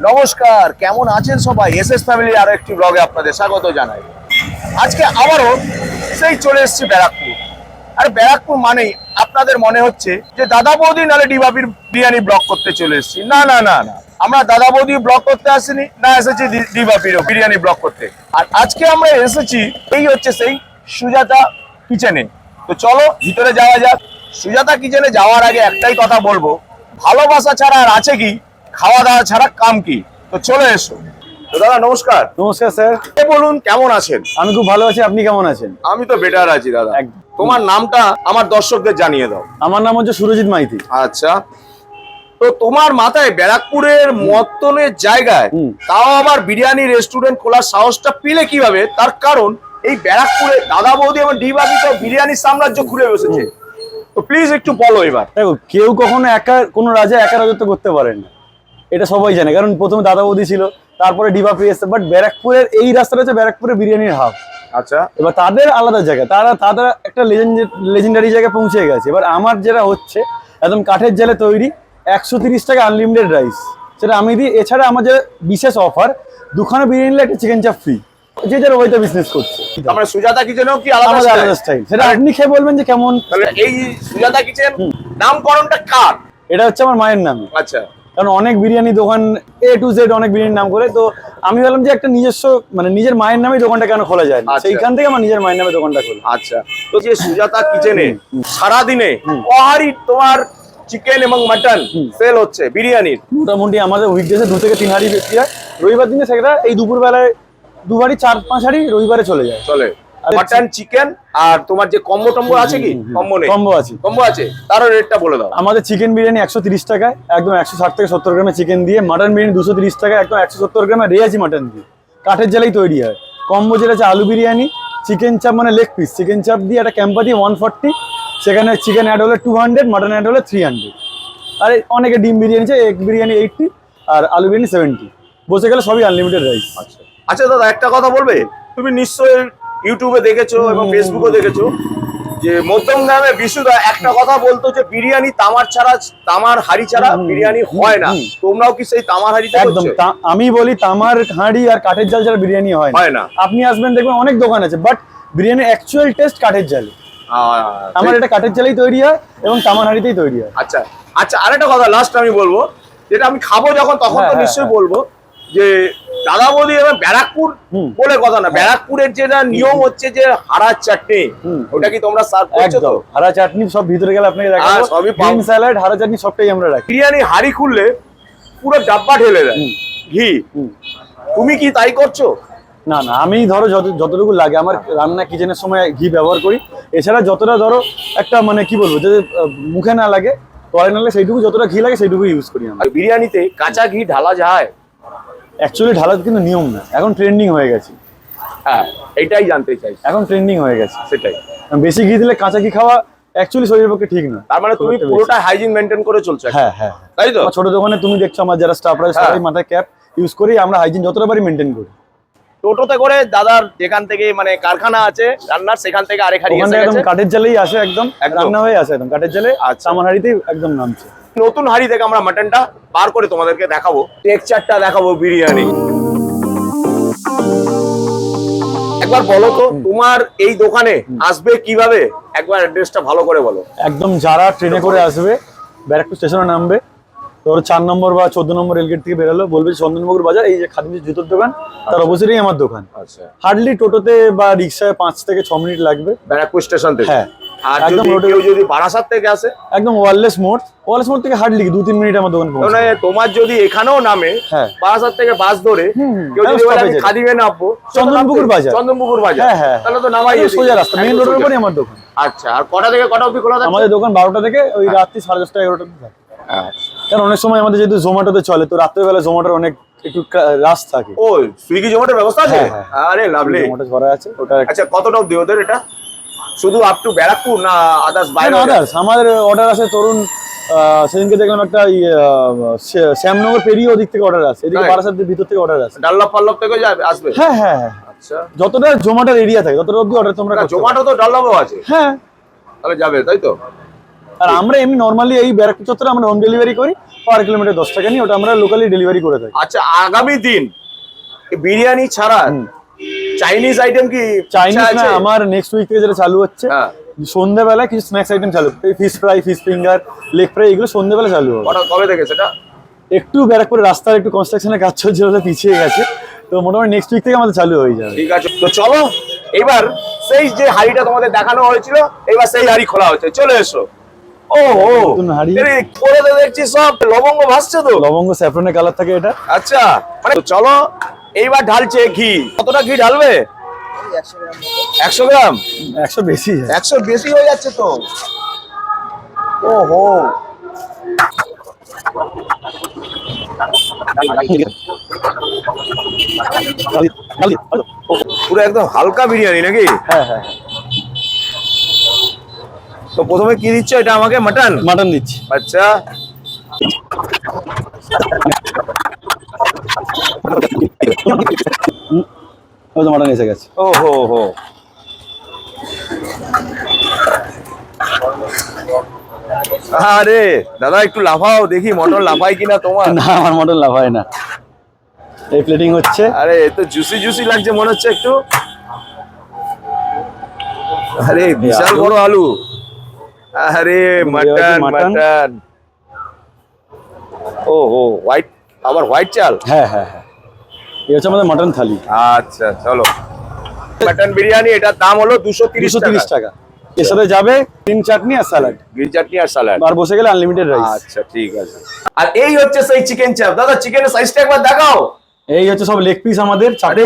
নমস্কার, কেমন আছেন সবাই? এসএস ফ্যামিলির আরো একটি ব্লগে আপনাদের স্বাগত জানাই। আজকে আবারও সেই চলে এসেছি ব্যারাকপুর। আর ব্যারাকপুর মানেই আপনাদের মনে হচ্ছে যে দাদা বৌদি নালে ডিবাবির বিরিয়ানি ব্লগ করতে চলে এসেছি। না না না না, আমরা দাদা বৌদি ব্লগ করতে আসিনি, না এসেছি ডিবাবির বিরিয়ানি ব্লগ করতে। আর আজকে আমরা এসেছি এই হচ্ছে সেই সুজাতা কিচেনে। তো চলো ভিতরে যাওয়া যাক। সুজাতা কিচেনে যাওয়ার আগে একটাই কথা বলবো, ভালোবাসা ছাড়া আর আছে কি, খাওয়া দাওয়া ছাড়া কাম কি। তো চলে এসো। তো দাদা নমস্কার। নমস্কার স্যার। বলুন কেমন আছেন? আমি খুব ভালো আছি, আপনি কেমন আছেন? আমি তো বেটার আছি দাদা। তোমার নামটা আমার দর্শকদের জানিয়ে দাও। আমার নাম হচ্ছে সুরজিৎ মাইতি। আচ্ছা, তো তোমার মাথায় ব্যারাকপুরের মতনের জায়গায় তাও আবার বিরিয়ানি রেস্টুরেন্ট খোলার সাহসটা পেলে কিভাবে? তার কারণ এই ব্যারাকপুরে দাদা বৌদি এবং ডিবাবি তো বিরিয়ানির সাম্রাজ্য খুলে বসেছে। তো প্লিজ একটু বলো এবার। দেখো, কেউ কখনো কোনো রাজা একা রাজত্ব করতে পারে না, এটা সবাই জানে। কারণ প্রথমে দাদা বৌদি ছিল, তারপরে ডিবাপি এসছে, বাট ব্যারাকপুরের এই রাস্তাটা হচ্ছে ব্যারাকপুরের বিরিয়ানির হাব। আচ্ছা, এবার তাদের আলাদা জায়গা, তারা একটা লেজেন্ডারি জায়গায় পৌঁছে গেছে। এবার আমার যেটা হচ্ছে একদম কাঠের জালে তৈরি 130 টাকা আনলিমিটেড রাইস, সেটা আমি দিই। এছাড়া আমার যে বিশেষ অফার, দুখানা বিরিয়ানি নিলে একটা চিকেন চাপ ফ্রি, যে যার ওইটা বিজনেস করছে। আমরা সুজাতা কিচেনও কি আলাদা স্টাইল, সেটা আপনি খেয়ে বলবেন যে কেমন। তাহলে এই সুজাতা কিচেন নামকরণটা কার? এটা হচ্ছে আমার মায়ের নাম। আচ্ছা, কারণ অনেক বিরিয়ানি দোকান A to Z অনেক বিরিয়ানি নাম করে, তো আমি বললাম যে একটা নিজস্ব মানে নিজের মায়ের নামে দোকানটা কেন খোলা যায় না, সেইখান থেকে আমার নিজের মায়ের নামে দোকানটা খোলা। আচ্ছা, তো যে সুজাতা কিচেনে সারাদিনে কহারি তোমার চিকেন এবং মাটন সেল হচ্ছে বিরিয়ানির? মোটামুটি আমাদের উইকডেজে 2 থেকে 3 হাঁড়ি বিক্রি হয়। রবিবার দিনে সেটা এই দুপুর বেলায় 2 হাঁড়ি 4-5 হাঁড়ি রবিবারে চলে যায়। চলে মাটন চিকেন। আর তোমার যে কম্বো টম্বো আছে কি? কম্বো নেই? কম্বো আছে, তার রেটটা বলে দাও। আমাদের চিকেন বিরিয়ানি 130 টাকায় একদম 160 থেকে 70 গ্রামের চিকেন দিয়ে, মাটন বিরিয়ানি 230 টাকায় একদম 170 গ্রামের রেয়াজি মাটন দিয়ে কাঠের জালেই তৈরি হয়। কম্বো যেটা আছে আলু বিরিয়ানি, চিকেন চাপ মানে লেগ পিস, চিকেন চাপ দিয়ে একটা ক্যাম্পা দিয়ে 140, সেখানে চিকেন অ্যাড হলে 200, মাটন অ্যাড হলে 300। আর অনেকে ডিম বিরিয়ানি চাই, এগ বিরিয়ানি 80 আর আলু বিরিয়ানি 70। বসে গেলে সবই আনলিমিটেড রাইস। আচ্ছা দাদা, একটা কথা বলবে, তুমি নিশ্চয়ই ইউটিউবে দেখেছো এবং ফেসবুকে দেখেছো যে মধ্যমগ্রামে বিশুদা একটা কথা বলতো যে বিরিয়ানি তামার হাড়ি ছাড়া বিরিয়ানি হয় না। তোমরাও কি সেই তামার হাড়িতে একদম? আমি বলি তামার হাঁড়ি আর কাঠের জাল ছাড়া বিরিয়ানি হয় না। আপনি আসবেন দেখবেন অনেক দোকান আছে, বাট বিরিয়ানির অ্যাকচুয়াল টেস্ট কাঠের জালে। আমার এটা কাঠের জালেই তৈরি হয় এবং তামার হাঁড়িতেই তৈরি হয়। আচ্ছা আচ্ছা, আরেকটা কথা লাস্ট আমি বলবো, যেটা আমি খাবো যখন তখন তো নিশ্চয়ই বলবো যে দাদা বৌদি এবার ব্যারাকপুর বলে কথা না, ব্যারাকপুরের যেটা নিয়ম হচ্ছে যে হাড়া চাটনি, ওটা কি তোমরা সার্ভ করছো? তো হাড়া চাটনি সব ভিতরে গেলে আপনাকে দেখাবো, সবই গ্রিন স্যালাড, হাড়া চাটনি সবটাই আমরা রাখি। বিরিয়ানি হাড়ি খুললে পুরো ডাব্বা ঢেলে দেয় ঘি, তুমি কি তাই করছো? না না, আমি ধরো যতটুকু লাগে আমার রান্না কিচেনের সময় ঘি ব্যবহার করি। এছাড়া যতটা ধরো একটা মানে কি বলবো, যে মুখে না লাগে, তলায় না লাগে, সেইটুকু যতটা ঘি লাগে সেইটুকু ইউজ করি আমরা। বিরিয়ানিতে কাঁচা ঘি ঢালা যায়? অ্যাকচুয়ালি ঢালা কিন্তু নিয়ম না, এখন ট্রেন্ডিং হয়ে গেছে। হ্যাঁ, এটাই জানতে চাই। এখন ট্রেন্ডিং হয়ে গেছে, সেটাই। বেশি ঘি দিলে কাঁচা ঘি খাওয়া অ্যাকচুয়ালি শরীরের পক্ষে ঠিক না। তার মানে তুমি পুরোটা হাইজিন মেইনটেইন করে চলছো? হ্যাঁ হ্যাঁ, তাই তো। ছোট দোকানে তুমি দেখছো আমার যারা স্টাফরা সবাই মাথায় ক্যাপ ইউজ করি, আমরা হাইজিন যতটা পারি মেইনটেইন করি। টোটোতে করে দাদার যেখান থেকে মানে কারখানা আছে রান্নার, সেখান থেকে আরেক হাড়ি এসে গেছে, কাঠের জালেই আসে, একদম রান্না হয়ে আসে একদম কাঠের জালে। আচ্ছা, আমার হাড়িতেই একদম নামছে। নতুন হাড়ি থেকে আমরা মাটনটা বার করে তোমাদেরকে দেখাবো, টেক্সচারটা দেখাবো বিরিয়ানি। একবার বলো তো তোমার এই দোকানে আসবে কিভাবে, একবার অ্যাড্রেসটা ভালো করে বলো। একদম যারা ট্রেনে করে আসবে ব্যারাকপুর স্টেশনে নামবে, তোর 4 নম্বর বা 14 নম্বর রেলগেট থেকে বেরোলো, বলবে চন্দনপুকুর বাজার, এই যে খাদিমস জুতোর দোকান তার অপোজিটেই আমার দোকান। আচ্ছা, হার্ডলি টোটোতে বা রিক্সায় 5 থেকে 6 মিনিট লাগবে ব্যারাকপুর স্টেশন থেকে। হ্যাঁ, আর কেউ যদি বারাসাত থেকে আসে, একদম ওয়ারলেস মোড় থেকে হার্ডলি 2-3 মিনিট আমার দোকান পৌঁছে। মানে তোমার যদি এখানেও নামে, বারাসাত থেকে বাস ধরে কেউ যদি বলে আমি খাদিমে নামবো, চন্দনপুকুর বাজার, হ্যাঁ হ্যাঁ, তাহলে তো নামাই সোজা রাস্তা, মেইন রোডের উপরই আমার দোকান। আচ্ছা, আর কটা থেকে কটা অবধি খোলা থাকে? আমাদের দোকান 12টা থেকে ওই রাত্রি 10:30 11টা অবধি থাকে। কারণ অনেক সময় আমাদের যেহেতু জোম্যাটোতে চলে, তো রাত্রেবেলা জোম্যাটোর অনেক একটু রাশ থাকে। ও, সুইগি জোম্যাটোর ব্যবস্থা আছে? আরে লাভলি, জোম্যাটো ধরা আছে ওটা। আচ্ছা, কতটা অবধি ওদের এটা? শুধু আপ টু ব্যারাকপুর না আদার্স বাইরে? আদার্স আমাদের অর্ডার আছে। তরুণ সেদিনকে দেখলাম একটা শ্যামনগর পেরিয়ে ওদিক থেকে অর্ডার আছে, এদিকে বারাসাতের ভিতর থেকে অর্ডার আছে, ডাল্লাভ পাল্লাভ থেকে আসবে। হ্যাঁ হ্যাঁ হ্যাঁ, আচ্ছা, যতটা জোম্যাটোর এরিয়া থাকে ততটা অবধি অর্ডার তোমরা। জোম্যাটো তো ডাল্লাভও আছে? হ্যাঁ, তাহলে যাবে, তাই তো? আর আমরা এমনি নর্মালি এই ব্যারাকপুর চত্বরে আমরা হোম ডেলিভারি করি, পার কিলোমিটার 10 টাকা নিয়ে, ওটা আমরা লোকালি ডেলিভারি করে থাকি। আচ্ছা, আগামী দিন এই বিরিয়ানি ছাড়া চাইনিজ আইটেম কি চাইনিজ ইচ্ছা না, আছে? আমার নেক্সট উইক থেকে যেটা চালু হচ্ছে, হ্যাঁ। সন্ধ্যাবেলায় কিছু স্ন্যাক্স আইটেম চালু, fish fry, fish finger, leg fry, এগুলো সন্ধ্যাবেলা চালু হবে। কবে থেকে সেটা? একটু ব্যারাকপুরে রাস্তার একটু কনস্ট্রাকশনের কাজ চলছে, ওটা পিছিয়ে গেছে, তো মোটামুটি নেক্সট উইক থেকে আমাদের চালু হয়ে যাবে। ঠিক আছে, তো চলো এবার সেই যে হাড়িটা তোমাদের দেখানো হয়েছিল, এবার সেই হাড়ি খোলা হচ্ছে, চলে এসো। ও ও, নতুন হাঁড়ি। করে তো দেখছি সব লবঙ্গ ভাসছে তো। লবঙ্গ স্যাফরনের কালার থাকে এটা। আচ্ছা, মানে তো চলো এইবার ঢালছে ঘি। কতটা ঘি ঢালবে? 100 গ্রাম। 100 বেশি। 100 বেশি হয়ে যাচ্ছে তো। ওহো, পুরো একদম হালকা বিরিয়ানি নাকি? হ্যাঁ হ্যাঁ, তো প্রথমে কি দিচ্ছ? এটা আমাকে মাটন। মাটন দিচ্ছি। আচ্ছা, ওই তো মাটন এসে গেছে। ও হো হো, আরে দাদা একটু লাফাও দেখি, মটন লাফাই কিনা তোমার। না, আমার মটন লাভ হয় না। এই প্লেটিং হচ্ছে। আরে এ তো জুসি জুসি লাগছে মনে হচ্ছে একটু। আরে বিশাল আলু। বড় আলু। আরে মাটন মাটন। মাটন। ও হো, হোয়াইট, আবার হোয়াইট চাল। হ্যাঁ হ্যাঁ হ্যাঁ, এই হচ্ছে আমাদের মাটন থালি। আচ্ছা চলো, মাটন বিরিয়ানি, এটার দাম হলো 230 230 টাকা। এর সাথে যাবে গ্রিন চাটনি আর স্যালাড, গ্রিন চাটনি আর স্যালাড। আর বসে গেলে আনলিমিটেড রাইস। আচ্ছা ঠিক আছে। আর এই হচ্ছে সেই চিকেন চাপ। দাদা চিকেনের সাইজটা একবার দেখাও। এই হচ্ছে সব লেগ পিস আমাদের চাপে। আরে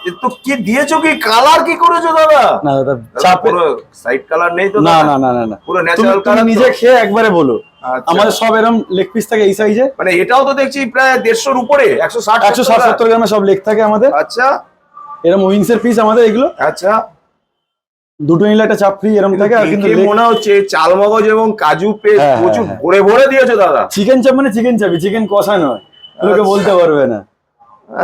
এ তো কি দিয়েছো, কি কালার কি করেছো দাদা? না দাদা, দাদা, চাপে। পুরো সাইড কালার নেই তো? না দাদা? না না না না, পুরো তুমি ন্যাচারাল তুমি কালার নিজে খেয়ে একবারে বলো। আচ্ছা। আমাদের সব এরকম লেগ পিস থাকে এই সাইজে। মানে এটাও তো দেখছি প্রায় 150 উপরে, 160 160-70 গ্রামের সব লেগ থাকে আমাদের। আচ্ছা এরকম উইংস এর পিস আমাদের এগুলো। আচ্ছা, দুটো নিলে একটা চাপ ফ্রি এরকম থাকে। আর কিন্তু মনে হচ্ছে চাল মগজ এবং কাজু পেস্ট হ্যাঁ, প্রচুর হ্যাঁ, ভরে ভরে দিয়েছো দাদা। চিকেন চাপ মানে চিকেন চাপই, চিকেন কষা নয়, লোকে আচ্ছা। বলতে পারবে না।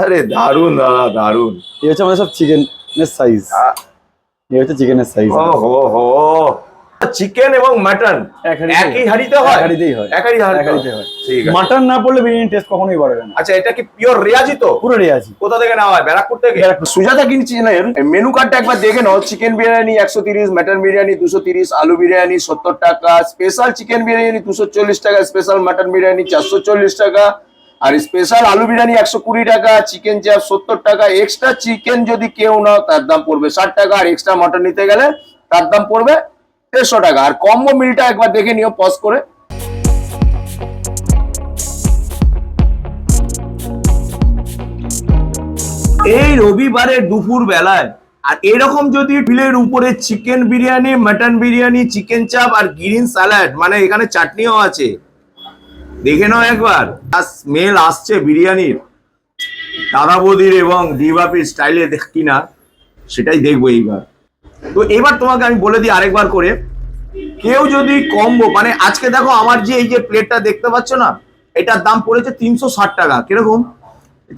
আরে দারুন দাদা, দারুন। এই হচ্ছে আমাদের সব চিকেনের সাইজ। এই হচ্ছে চিকেনের সাইজ। ও হো হো, চিকেন এবং মাটন একই হাঁড়িতে হয়? এক হাঁড়িতেই হয়। একই এক হাঁড়িতে হাঁড়িতে হয়। ঠিক আছে। মাটন না পড়লে বিরিয়ানি টেস্ট কখনোই বাড়বে না। আচ্ছা, এটা কি পিওর রেয়াজি তো? পুরো রেয়াজি। কোথা থেকে নেওয়া হয়? ব্যারাকপুর থেকে। ব্যারাকপুর। সুজাতা কিনছি না, মেনু কার্ডটা একবার দেখে নাও। চিকেন বিরিয়ানি 130, মাটন বিরিয়ানি 230, আলু বিরিয়ানি 70 টাকা, স্পেশাল চিকেন বিরিয়ানি 240 টাকা, স্পেশাল মাটন বিরিয়ানি 440 টাকা, আর স্পেশাল আলু বিরিয়ানি 120 টাকা, চিকেন চাপ 70 টাকা। এক্সট্রা চিকেন যদি কেউ নাও তার দাম পড়বে 60 টাকা, আর এক্সট্রা মাটন নিতে গেলে তার দাম পড়বে 150 টাকা। আর কম্বো মিলটা একবার দেখে নিও পজ করে। এই রবিবারে দুপুর বেলায় আর এরকম যদি বিলের উপরে chicken biryani, mutton biryani, chicken চাপ আর গ্রিন স্যালাড, মানে এখানে চাটনিও আছে, দেখে নাও একবার। স্মেল আসছে বিরিয়ানির, দাদা বৌদির এবং দিবাপির স্টাইলে কিনা সেটাই দেখবো এইবার। তো এবার তোমাকে আমি বলে দিই আরেকবার করে, কেউ যদি কম্বো, মানে আজকে দেখো আমার যে এই যে প্লেটটা দেখতে পাচ্ছ না, এটার দাম পড়েছে 360 টাকা। কিরকম?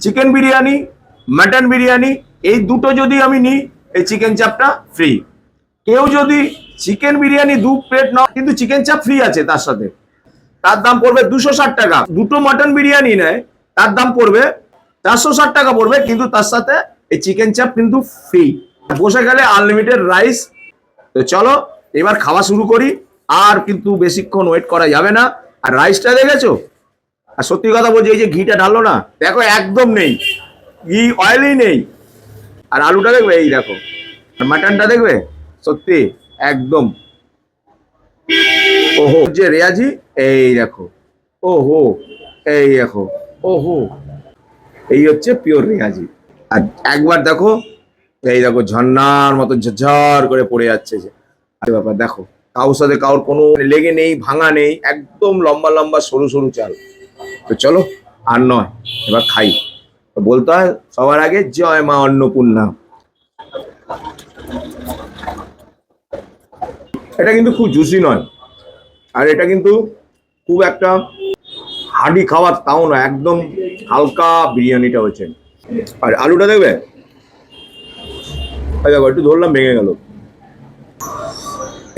চিকেন বিরিয়ানি, মাটন বিরিয়ানি এই দুটো যদি আমি নিই, এই চিকেন চাপটা ফ্রি। কেউ যদি চিকেন বিরিয়ানি 2 প্লেট নাও, কিন্তু চিকেন চাপ ফ্রি আছে তার সাথে, তার দাম পড়বে 260 টাকা। দুটো মাটন বিরিয়ানি নেয়, তার দাম পড়বে 460 টাকা পড়বে, কিন্তু তার সাথে এই চিকেন চাপ কিন্তু ফ্রি। বসে গেলে আনলিমিটেড রাইস। তো চলো এবার খাওয়া শুরু করি, আর কিন্তু বেশিক্ষণ ওয়েট করা যাবে না। আর রাইসটা দেখেছো? আর সত্যি কথা বলছি, এই যে ঘিটা ঢাললো না, দেখো একদম নেই ঘি, অয়েলই নেই। আর আলুটা দেখবে, এই দেখো। আর মাটনটা দেখবে, সত্যি একদম ওহো, যে রেয়াজি, এই দেখো, ওহো, এই দেখো, ওহো, এই হচ্ছে পিওর রেয়াজি। আর একবার দেখো, এই দেখো ঝর্ণার মতো ঝরঝর করে পড়ে যাচ্ছে যে। আরে বাবা দেখো, কারোর সাথে কারোর কোনো লেগে নেই, ভাঙা নেই, একদম লম্বা লম্বা সরু সরু চাল। তো চলো আর নয়, এবার খাই। তো বলতে হয় সবার আগে জয় মা অন্নপূর্ণা। এটা কিন্তু খুব জুসি নয়, আর এটা কিন্তু খুব একটা হার্ডি খাবার তাও না, একদম হালকা বিরিয়ানিটা হচ্ছে। আর আলুটা দেখবে, দেখো একটু ধরলাম ভেঙে গেল।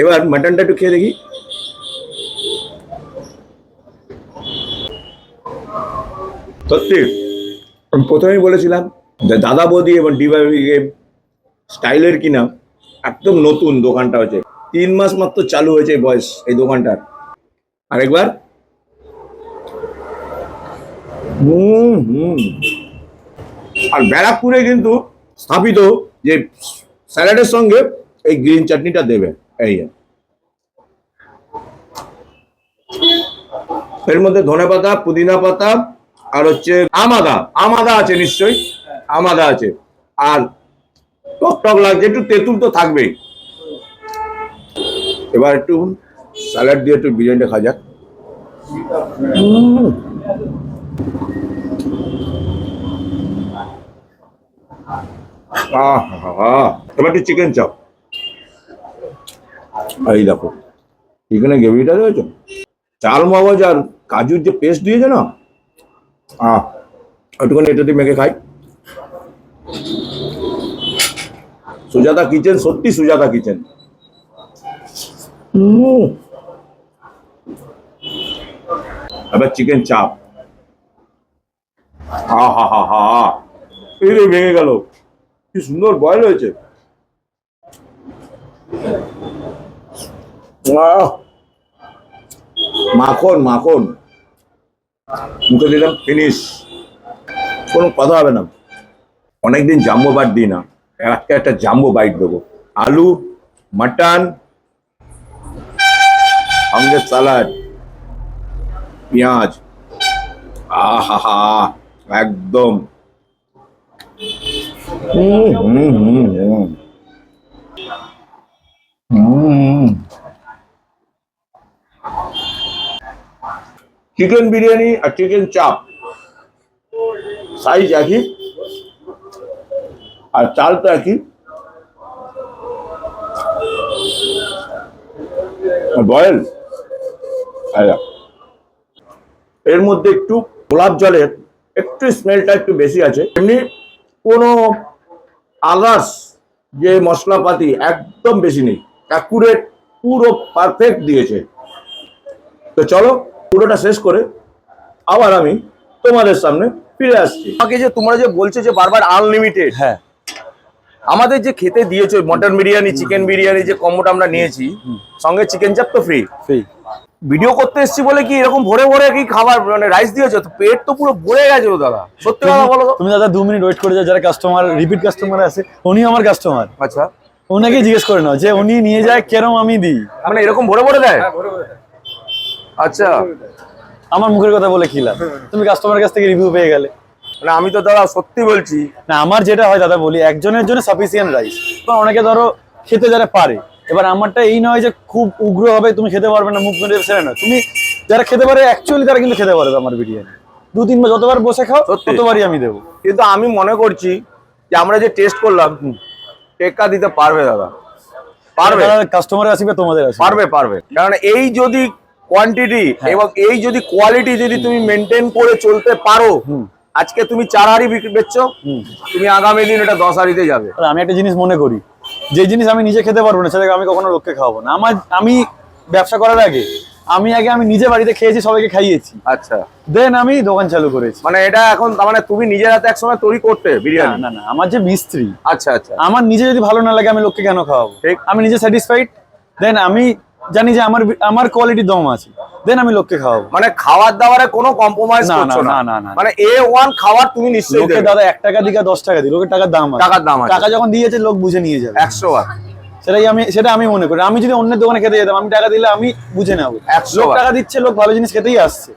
এবার মাটনটা একটু খেয়ে দেখি। সত্যি আমি প্রথমেই বলেছিলাম যে দাদা বৌদি এবং ডিবাইকে স্টাইলের কিনা একদম নতুন দোকানটা হচ্ছে, 3 মাস মাত্র চালু হয়েছে বয়স এই দোকানটার। আরেকবার আর ব্যারাকপুরে কিন্তু স্থাপিত যে স্যালাডের সঙ্গে এই গ্রিন চাটনিটা দেবে, এই এর মধ্যে ধনেপাতা, পুদিনা পাতা আর হচ্ছে আমাদা আছে, নিশ্চয়ই আমাদা আছে, আর টক টক লাগছে, একটু তেঁতুল তো থাকবেই। এবার একটু স্যালাড দিয়ে একটু বিরিয়ানিটা খাওয়া যাক। এবার একটু চিকেন চাপ, এই দেখো চিকেনের গ্রেভিটা দেখেছো, চাল মগজ আর কাজুর যে পেস্ট দিয়েছে না, একটুখানি এটা দিয়ে মেখে খাই। সুজাতা কিচেন, সত্যি সুজাতা কিচেন। এবার চিকেন চাপ, ভেঙে গেল, কি সুন্দর বয়েল হয়েছে। মাখন মাখন মুখে দিলাম, ফিনিশ, কোনো কথা হবে না। অনেকদিন জাম্বো বাইট দিই না, একটা জাম্বো বাইট দেবো। আলু, মাটন, সঙ্গে সালাড, পেঁয়াজ, আহা একদম। চিকেন বিরিয়ানি আর চিকেন চাপ সাইজ একই, আর চালটা একই, বয়েল। এর মধ্যে একটু গোলাপ জলের একটু স্মেলটা একটু বেশি আছে, এমনি কোনো আদার্স যে মশলাপাতি একদম বেশি নেই, অ্যাকুরেট পুরো পারফেক্ট দিয়েছে। তো চলো পুরোটা শেষ করে আবার আমি তোমাদের সামনে ফিরে আসছি। আমাকে যে তোমরা যে বলছো যে বারবার আনলিমিটেড, হ্যাঁ, আমাদের যে খেতে দিয়েছো মটন বিরিয়ানি, চিকেন বিরিয়ানি যে কম্বোটা আমরা নিয়েছি, সঙ্গে চিকেন চাপ তো ফ্রি। ভিডিও করতে এসেছি বলে কি এরকম ভরে ভরে কি খাবার মানে রাইস দিয়েছো? তো পেট তো পুরো ভরে গেছে তো দাদা, সত্যি কথা বলো তো। তুমি দাদা 2 মিনিট ওয়েট করে যাও, যারা কাস্টমার রিপিট কাস্টমার আছে, উনি আমার কাস্টমার, আচ্ছা, ওনাকে জিজ্ঞেস করে নাও যে উনি নিয়ে যায় কেরম আমি দিই। মানে এরকম ভরে ভরে দেয়? আচ্ছা, আমার মুখের কথা বলে কি লাভ, তুমি কাস্টমারের কাছ থেকে রিভিউ পেয়ে গেলে। মানে আমি তো দাদা সত্যি বলছি না, আমার যেটা হয় দাদা বলি, একজনের জন্য সাফিসিয়েন্ট রাইস, কারণ অনেকে ধরো খেতে যারা পারে। এবার আমারটা এই নয় যে খুব উগ্র হবে, তুমি খেতে পারবে না, মুখ মেরে সেটা নয়, তুমি যারা খেতে পারে অ্যাকচুয়ালি তারা কিন্তু খেতে পারবে আমার বিরিয়ানি। 2-3 বার যতবার বসে খাও ততবারই আমি দেবো। কিন্তু আমি মনে করছি যে আমরা যে টেস্ট করলাম, টেক্কা দিতে পারবে দাদা, পারবে, কাস্টমার আসবে তোমাদের আসবে, পারবে পারবে। কারণ এই যদি কোয়ান্টিটি এবং এই যদি কোয়ালিটি যদি তুমি মেনটেন করে চলতে পারো, আজকে তুমি 4 হাঁড়ি বিক্রি বেচছো, তুমি আগামী দিন এটা 10 হাঁড়িতে যাবে। আমি একটা জিনিস মনে করি, যে জিনিস আমি নিজে খেতে পারবো না সেটাকে আমি কখনো লোককে খাওয়াবো না। আমি ব্যবসা করার আগে আমি নিজে বাড়িতে খেয়েছি, সবাইকে খাইয়েছি, আচ্ছা, দেন আমি দোকান চালু করেছি। মানে এটা এখন মানে তুমি নিজের হাতে একসময় তৈরি করতে বিরিয়ানি? না না, আমার যে মিস্ত্রি, আচ্ছা আচ্ছা, আমার নিজে যদি ভালো না লাগে আমি লোককে কেন খাওয়াবো? আমি নিজে স্যাটিসফাইড, দেন আমি জানি যে আমার কোয়ালিটি দম আছে, দেন আমি লোককে খাওয়াবো। মানে খাওয়ার দাওয়ারে কোনো কম্প্রোমাইজ করছো না? না না, মানে A1 খাবার তুমি নিশ্চয়ই লোকে দেবে। দাদা 1 টাকা দিকে 10 টাকা দিই, লোকের টাকার দাম আছে, টাকার দাম আছে, টাকা যখন দিয়েছে লোক বুঝে নিয়ে যাবে 100 বার। সেটা আমি মনে করি। আমি যদি অন্যের দোকানে খেতে যেতাম, আমি টাকা দিলে আমি বুঝে নেবো 100 লোক টাকা দিচ্ছে, লোক ভালো জিনিস খেতেই আসছে,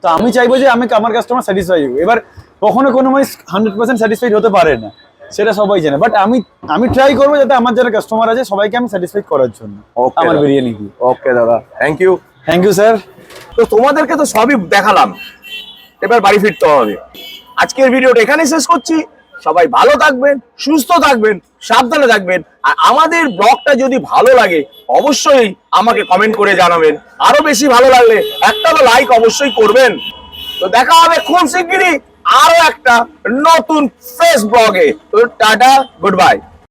তো আমি চাইবো যে আমার কাস্টমার স্যাটিসফাই হোক। এবার কখনো কোনো মানুষ 100% স্যাটিসফাইড হতে পারে না, সেটা সবাই জানে, বাট আমি ট্রাই করবো যাতে আমার যারা কাস্টমার আছে সবাইকে আমি স্যাটিসফাইড করার জন্য আমার বিরিয়ানি দিয়ে। ওকে দাদা, থ্যাংক ইউ স্যার। তো তোমাদেরকে তো সবই দেখালাম, এবার বাড়ি ফিরতে হবে। আজকের ভিডিওটা এখানেই শেষ করছি। সবাই ভালো থাকবেন, সুস্থ থাকবেন, সাবধানে থাকবেন। আর আমাদের ব্লগটা যদি ভালো লাগে অবশ্যই আমাকে কমেন্ট করে জানাবেন। আরো বেশি ভালো লাগলে একটা তো লাইক অবশ্যই করবেন। তো দেখা হবে খুব শিগগিরই আরো একটা নতুন ফ্রেশ ব্লগে। তো টাটা, গুড বাই।